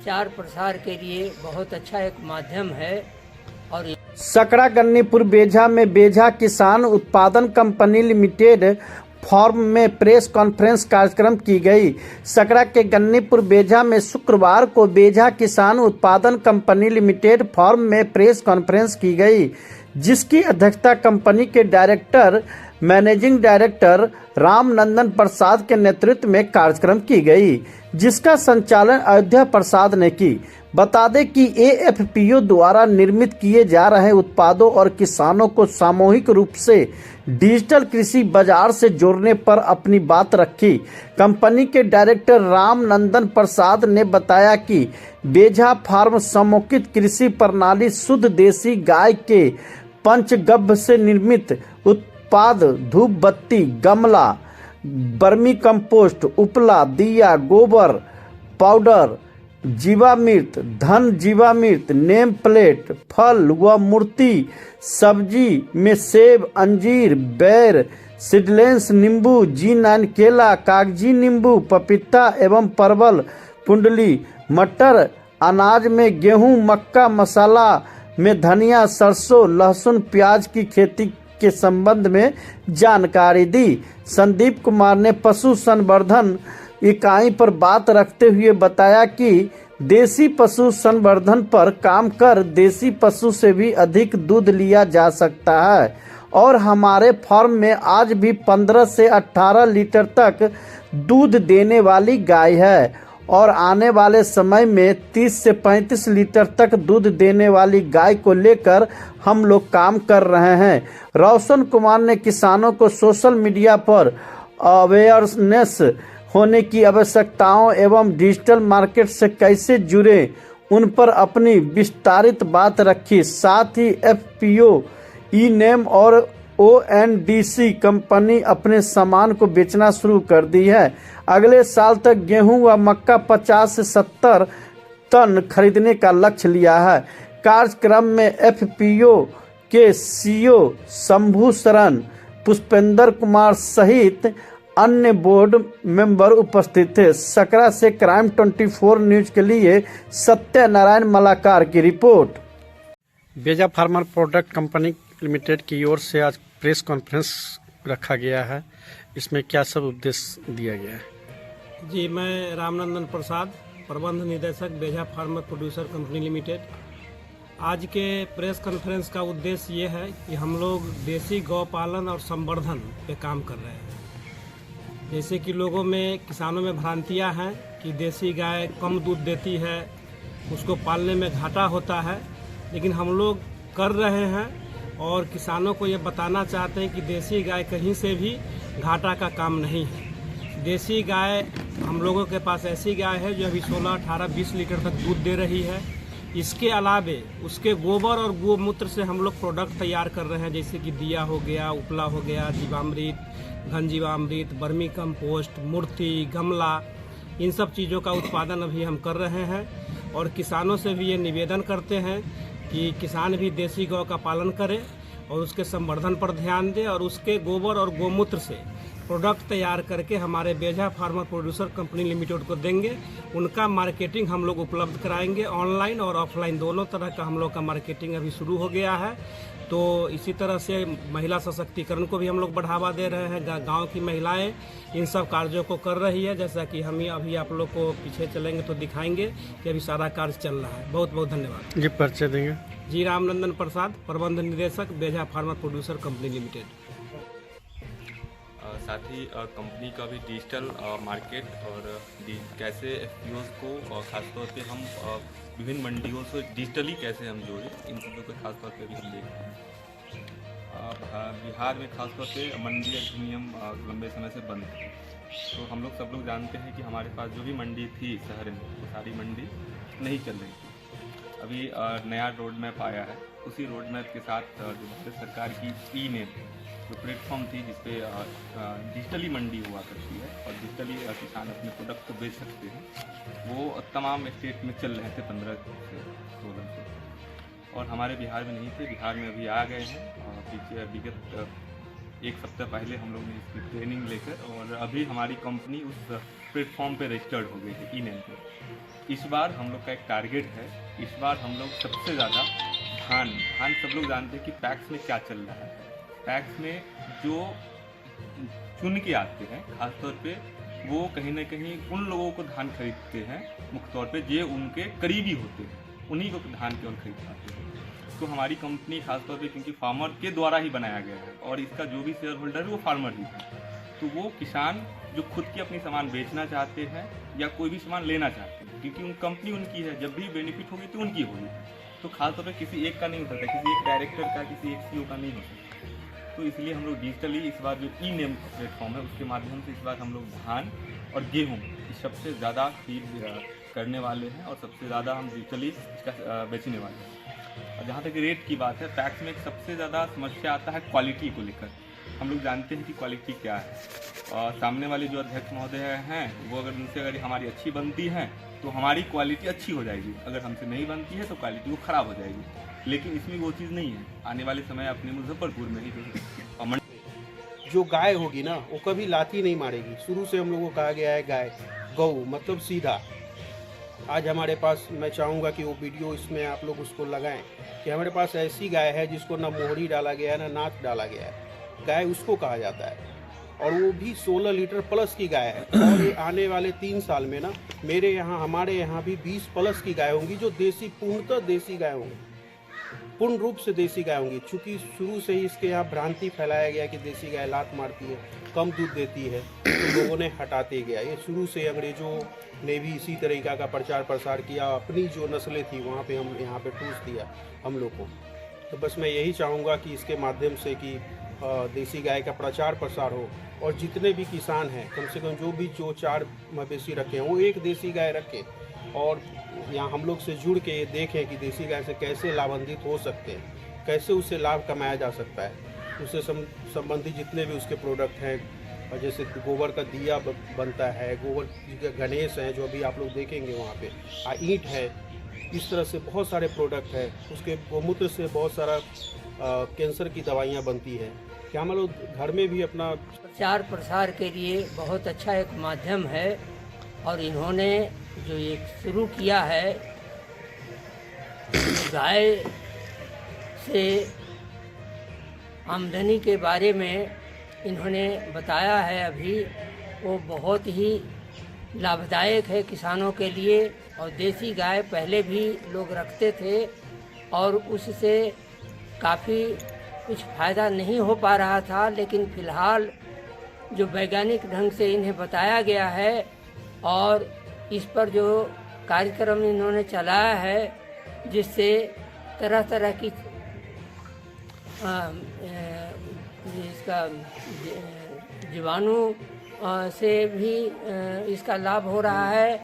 प्रचार प्रसार के लिए बहुत अच्छा एक माध्यम है। और सकरा गन्नीपुर बेझा में बेझा किसान उत्पादन कंपनी लिमिटेड फॉर्म में प्रेस कॉन्फ्रेंस कार्यक्रम की गई। सकरा के गन्नीपुर बेझा में शुक्रवार को बेझा किसान उत्पादन कंपनी लिमिटेड फॉर्म में प्रेस कॉन्फ्रेंस की गई, जिसकी अध्यक्षता कंपनी के डायरेक्टर मैनेजिंग डायरेक्टर रामनंदन प्रसाद के नेतृत्व में कार्यक्रम की गई, जिसका संचालन अयोध्या प्रसाद ने की। बता दें कि एएफपीओ द्वारा निर्मित किए जा रहे उत्पादों और किसानों को सामूहिक रूप से डिजिटल कृषि बाजार से जोड़ने पर अपनी बात रखी। कंपनी के डायरेक्टर रामनंदन प्रसाद ने बताया कि बेझा फार्म समेकित कृषि प्रणाली शुद्ध देसी गाय के पंचगव्य से निर्मित उत्पाद धूप बत्ती, गमला, वर्मी कंपोस्ट, उपला, दिया, गोबर पाउडर, जीवामृत, धन जीवामृत, नेम प्लेट, फल व मूर्ति, सब्जी में सेब, अंजीर, बेर, सीडलेस नींबू, G9 केला, कागजी नींबू, पपीता एवं परवल, कुंडली, मटर, अनाज में गेहूं, मक्का, मसाला में धनिया, सरसों, लहसुन, प्याज की खेती के संबंध में जानकारी दी। संदीप कुमार ने पशु संवर्धन इकाई पर बात रखते हुए बताया कि देसी पशु संवर्धन पर काम कर देसी पशु से भी अधिक दूध लिया जा सकता है और हमारे फार्म में आज भी 15 से 18 लीटर तक दूध देने वाली गाय है और आने वाले समय में 30 से 35 लीटर तक दूध देने वाली गाय को लेकर हम लोग काम कर रहे हैं। रोशन कुमार ने किसानों को सोशल मीडिया पर अवेयरनेस होने की आवश्यकताओं एवं डिजिटल मार्केट से कैसे जुड़े उन पर अपनी विस्तारित बात रखी। साथ ही एफपीओ, ई-नेम और ओएनडीसी कंपनी अपने सामान को बेचना शुरू कर दी है। अगले साल तक गेहूं व मक्का 50 से 70 टन खरीदने का लक्ष्य लिया है। कार्यक्रम में एफपीओ के सीईओ शंभू शरण, पुष्पेंद्र कुमार सहित अन्य बोर्ड मेंबर उपस्थित थे। सकरा से क्राइम 24 न्यूज के लिए सत्यनारायण मलाकार की report. Bejha farmer product company limited की ओर से आज प्रेस कॉन्फ्रेंस रखा गया है, इसमें क्या सब उद्देश्य दिया गया है? जी, मैं रामनंदन प्रसाद, प्रबंध निदेशक Bejha farmer producer company limited. आज के प्रेस कॉन्फ्रेंस का उद्देश्य ये है कि हम लोग देसी गौ पालन और संवर्धन पे काम कर रहे हैं। जैसे कि लोगों में, किसानों में भ्रांतियां हैं कि देसी गाय कम दूध देती है, उसको पालने में घाटा होता है, लेकिन हम लोग कर रहे हैं और किसानों को ये बताना चाहते हैं कि देसी गाय कहीं से भी घाटा का काम नहीं है। देसी गाय, हम लोगों के पास ऐसी गाय है जो अभी 16, 18, 20 लीटर तक दूध दे रही है। इसके अलावे उसके गोबर और गोमूत्र से हम लोग प्रोडक्ट तैयार कर रहे हैं, जैसे कि दिया हो गया, उपला हो गया, जीवामृत, घन जीवामृत, वर्मी कंपोस्ट, मूर्ति, गमला, इन सब चीज़ों का उत्पादन अभी हम कर रहे हैं। और किसानों से भी ये निवेदन करते हैं कि किसान भी देसी गौ का पालन करें और उसके संवर्धन पर ध्यान दें और उसके गोबर और गोमूत्र से प्रोडक्ट तैयार करके हमारे Bejha farmer producer company limited को देंगे। उनका मार्केटिंग हम लोग उपलब्ध कराएंगे, ऑनलाइन और ऑफलाइन दोनों तरह का हम लोग का मार्केटिंग अभी शुरू हो गया है। तो इसी तरह से महिला सशक्तिकरण को भी हम लोग बढ़ावा दे रहे हैं। गांव की महिलाएं इन सब कार्यों को कर रही है, जैसा कि हम अभी आप लोग को पीछे चलेंगे तो दिखाएंगे कि अभी सारा कार्य चल रहा है। बहुत बहुत धन्यवाद जी। परिचय देंगे? जी, रामनंदन प्रसाद, प्रबंध निदेशक Bejha farmer producer company limited. साथ ही कंपनी का भी डिजिटल मार्केट और कैसे एफपीओज को खासतौर पे हम विभिन्न मंडियों से डिजिटली कैसे हम जोड़ें, इन चीज़ों को खासतौर पे भी हम देख रहे हैं। बिहार में खासतौर पे मंडी अधिनियम लंबे समय से बंद है, तो हम लोग सब लोग जानते हैं कि हमारे पास जो भी मंडी थी शहर में, वो सारी मंडी नहीं चल रही थी। अभी नया रोड मैप आया है, उसी रोड मैप के साथ जो भारत सरकार की ई-नेम जो प्लेटफॉर्म थी जिसपे डिजिटली मंडी हुआ करती है और डिजिटली किसान अपने प्रोडक्ट को बेच सकते हैं, वो तमाम स्टेट में चल रहे थे 15 से 16 से, और हमारे बिहार में नहीं थे। बिहार में अभी आ गए हैं। पीछे विगत एक सप्ताह पहले हम लोग ने इसकी ट्रेनिंग लेकर, और अभी हमारी कंपनी उस प्लेटफॉर्म पे रजिस्टर्ड हो गए थे, ई नेम पे। इस बार हम लोग का एक टारगेट है, इस बार हम लोग सबसे ज़्यादा धान सब लोग जानते हैं कि पैक्स में क्या चल रहा है। पैक्स में जो चुन के आते हैं, खासतौर पे वो कहीं ना कहीं उन लोगों को धान खरीदते हैं, मुख्य तौर पे जो उनके करीबी होते हैं, उन्हीं को धान केवल खरीद पाते हैं। तो हमारी कंपनी खासतौर पे क्योंकि फार्मर के द्वारा ही बनाया गया है और इसका जो भी शेयर होल्डर है वो फार्मर ही है, तो वो किसान जो खुद की अपनी सामान बेचना चाहते हैं या कोई भी सामान लेना चाहते हैं, क्योंकि उन कंपनी उनकी है, जब भी बेनिफिट होगी तो उनकी होगी। तो खासतौर पे किसी एक का नहीं हो सकता, किसी एक डायरेक्टर का, किसी एक सीईओ का नहीं हो सकता। तो इसलिए हम लोग डिजिटली इस बार जो ई नेम प्लेटफॉर्म है उसके माध्यम से इस बार हम लोग धान और गेहूँ सबसे ज़्यादा खरीद करने वाले हैं और सबसे ज़्यादा हम डिजिटली इसका बेचने वाले हैं। और जहाँ तक रेट की बात है, पैक्स में सबसे ज़्यादा समस्या आता है क्वालिटी को लेकर। हम लोग जानते हैं कि क्वालिटी क्या है, और सामने वाले जो अध्यक्ष महोदय हैं वो अगर हमारी अच्छी बनती है तो हमारी क्वालिटी अच्छी हो जाएगी, अगर हमसे नहीं बनती है तो क्वालिटी वो ख़राब हो जाएगी। लेकिन इसमें वो चीज़ नहीं है। आने वाले समय अपने मुजफ्फरपुर में ही जो गाय होगी ना वो कभी लाठी नहीं मारेगी। शुरू से हम लोगों को कहा गया है गाय गौ मतलब सीधा। आज हमारे पास, मैं चाहूँगा कि वो वीडियो इसमें आप लोग उसको लगाएं कि हमारे पास ऐसी गाय है जिसको ना मोहरी डाला गया है ना नाथ डाला गया है। गाय उसको कहा जाता है और वो भी 16 लीटर प्लस की गाय है। और ये आने वाले 3 साल में ना हमारे यहाँ भी 20 प्लस की गाय होंगी जो देसी, पूर्णतः देसी गाय होंगी, पूर्ण रूप से देसी गाय होंगी। चूँकि शुरू से ही इसके यहाँ भ्रांति फैलाया गया कि देसी गाय लात मारती है, कम दूध देती है, तो लोगों ने हटाते गया। ये शुरू से अंग्रेज़ों ने भी इसी तरीका का प्रचार प्रसार किया। अपनी जो नस्लें थी वहाँ पे हम यहाँ पे ठूस दिया हम लोग को। तो बस मैं यही चाहूँगा कि इसके माध्यम से कि देसी गाय का प्रचार प्रसार हो और जितने भी किसान हैं कम से कम जो भी 4 मवेशी रखे हैं वो एक देसी गाय रखें और यहाँ हम लोग से जुड़ के ये देखें कि देसी गाय से कैसे लाभान्वित हो सकते हैं, कैसे उससे लाभ कमाया जा सकता है। उससे संबंधित जितने भी उसके प्रोडक्ट हैं, और जैसे गोबर का दिया बनता है, गोबर के गणेश हैं जो अभी आप लोग देखेंगे वहाँ पे, ईंट है, इस तरह से बहुत सारे प्रोडक्ट हैं। उसके गोमूत्र से बहुत सारा कैंसर की दवाइयाँ बनती है कि हम लोग घर में भी अपना प्रचार प्रसार के लिए बहुत अच्छा एक माध्यम है। और इन्होंने जो एक शुरू किया है गाय से आमदनी के बारे में इन्होंने बताया है, अभी वो बहुत ही लाभदायक है किसानों के लिए। और देसी गाय पहले भी लोग रखते थे और उससे काफ़ी कुछ फ़ायदा नहीं हो पा रहा था, लेकिन फ़िलहाल जो वैज्ञानिक ढंग से इन्हें बताया गया है और इस पर जो कार्यक्रम इन्होंने चलाया है, जिससे तरह तरह की इसका जीवाणु से भी इसका लाभ हो रहा है।